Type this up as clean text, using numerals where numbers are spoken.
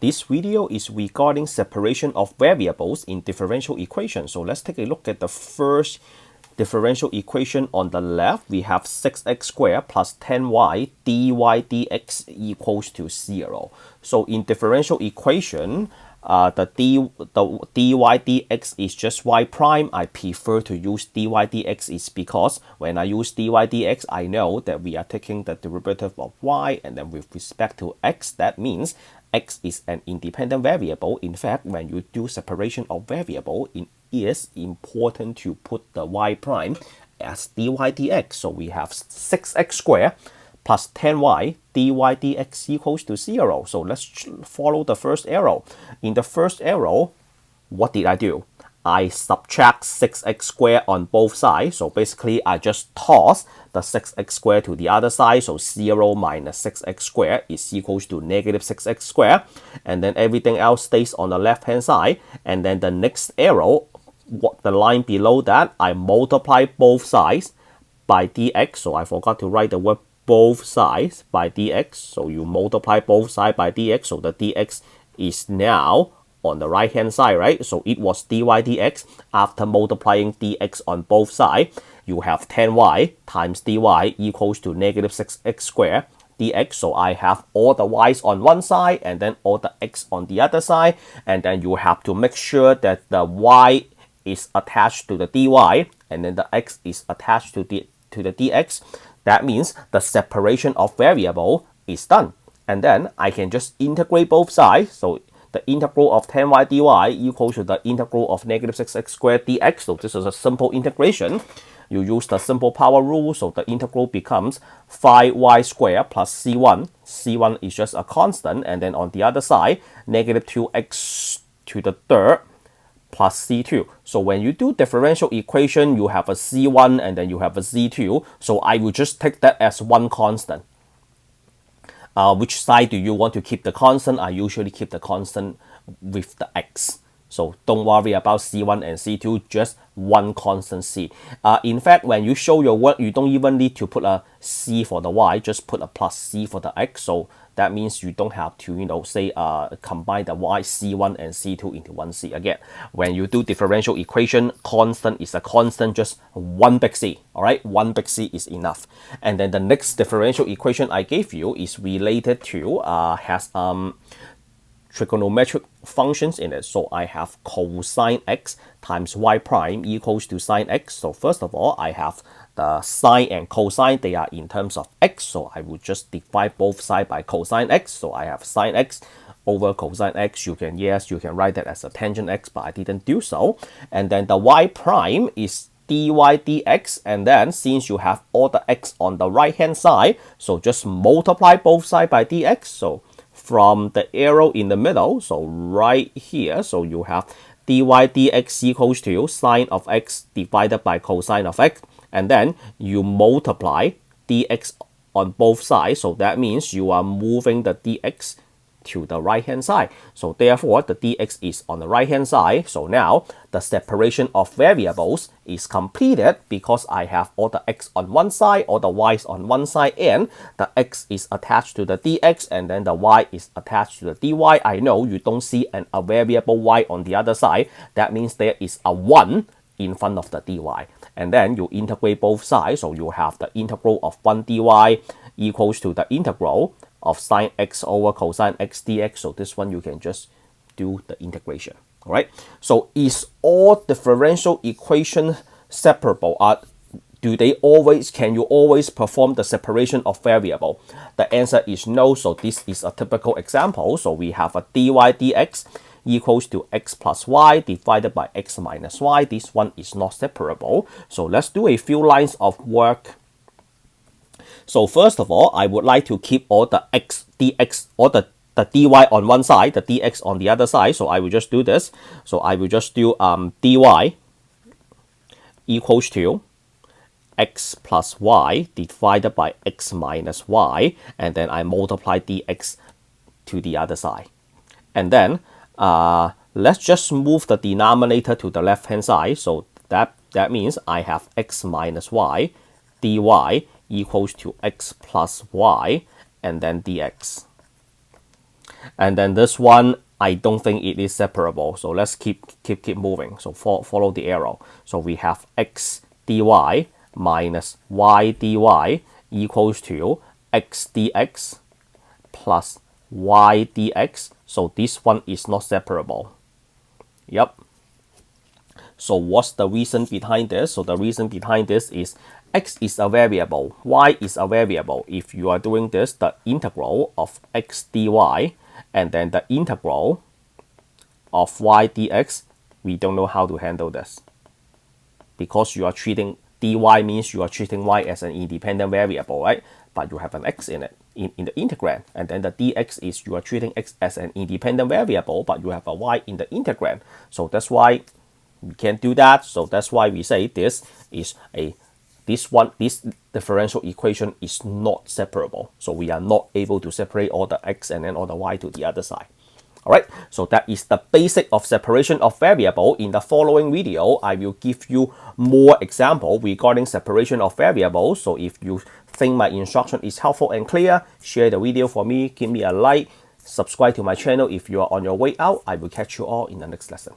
This video is regarding separation of variables in differential equation. So let's take a look at the first differential equation. On the left, we have 6x squared plus 10y dy dx equals to 0. So in differential equation, the dy dx is just y prime. I prefer to use dy dx is because when I use dy dx, I know that we are taking the derivative of y, and then with respect to x, that means x is an independent variable. In fact, when you do separation of variable, it is important to put the y prime as dy dx. So we have 6x squared plus 10y dy dx equals to 0. So let's follow the first arrow. In the first arrow, what did I do? I subtract 6x squared on both sides. So basically, I just toss the 6x squared to the other side. So 0 minus 6x squared is equals to negative 6x squared. And then everything else stays on the left-hand side. And then the next arrow, the line below that, I multiply both sides by dx. So I forgot to write the word both sides by dx. So you multiply both sides by dx. So the dx is now on the right hand side, right? So it was dy dx. After multiplying dx on both sides, you have 10y times dy equals to negative 6x squared dx. So I have all the y's on one side and then all the x on the other side. And then you have to make sure that the y is attached to the dy and then the x is attached to the dx. That means the separation of variable is done. And then I can just integrate both sides. So the integral of 10y dy equals to the integral of negative 6x squared dx. So this is a simple integration. You use the simple power rule. So the integral becomes 5y squared plus c1. c1 is just a constant. And then on the other side, negative 2x to the third plus c2. So when you do differential equation, you have a c1 and then you have a c2. So I will just take that as one constant. Which side do you want to keep the constant? I usually keep the constant with the x. So don't worry about c1 and c2, just one constant c. In fact, when you show your work, you don't even need to put a c for the y, just put a plus c for the x. So that means you don't have to, say combine the y, c1 and c2 into one c. Again, when you do differential equation, constant is a constant, just one big c. All right, one big c is enough. And then the next differential equation I gave you is related to has trigonometric functions in it. So I have cosine x times y prime equals to sine x. So first of all, I have the sine and cosine, they are in terms of x. So I would just divide both sides by cosine x. So I have sine x over cosine x. You can write that as a tangent x, but I didn't do so. And then the y prime is dy dx, and then since you have all the x on the right hand side, so just multiply both sides by dx. So from the arrow in the middle, so right here, so you have dy dx equals to sine of x divided by cosine of x, and then you multiply dx on both sides. So that means you are moving the dx to the right hand side. So therefore the dx is on the right hand side. So now the separation of variables is completed because I have all the x on one side, all the y's on one side, and the x is attached to the dx and then the y is attached to the dy. I know you don't see a variable y on the other side. That means there is a 1 in front of the dy. And then you integrate both sides. So you have the integral of 1 dy equals to the integral of sine x over cosine x dx. So this one you can just do the integration. All right. So is all differential equation separable? Can you always perform the separation of variable? The answer is no. So this is a typical example. So we have a dy dx equals to x plus y divided by x minus y. This one is not separable. So let's do a few lines of work. So first of all, I would like to keep all the x, dx, or the dy on one side, the dx on the other side. So I will just do this. So I will just do dy equals to x plus y divided by x minus y. And then I multiply dx to the other side. And then let's just move the denominator to the left hand side. So that means I have x minus y dy equals to x plus y and then dx. And then this one, I don't think it is separable. So let's keep moving. So follow the arrow. So we have x dy minus y dy equals to x dx plus y dx. So this one is not separable. Yep. So what's the reason behind this? So the reason behind this is x is a variable, y is a variable. If you are doing this, the integral of x dy and then the integral of y dx, we don't know how to handle this. Because you are treating dy means you are treating y as an independent variable, right? But you have an x in it, in the integrand. And then the dx is you are treating x as an independent variable, but you have a y in the integrand. So that's why we can't do that. So that's why we say this differential equation is not separable. So we are not able to separate all the x and then all the y to the other side. All right, so that is the basic of separation of variable. In the following video, I will give you more example regarding separation of variables. So if you think my instruction is helpful and clear, share the video for me, give me a like, subscribe to my channel if you are on your way out. I will catch you all in the next lesson.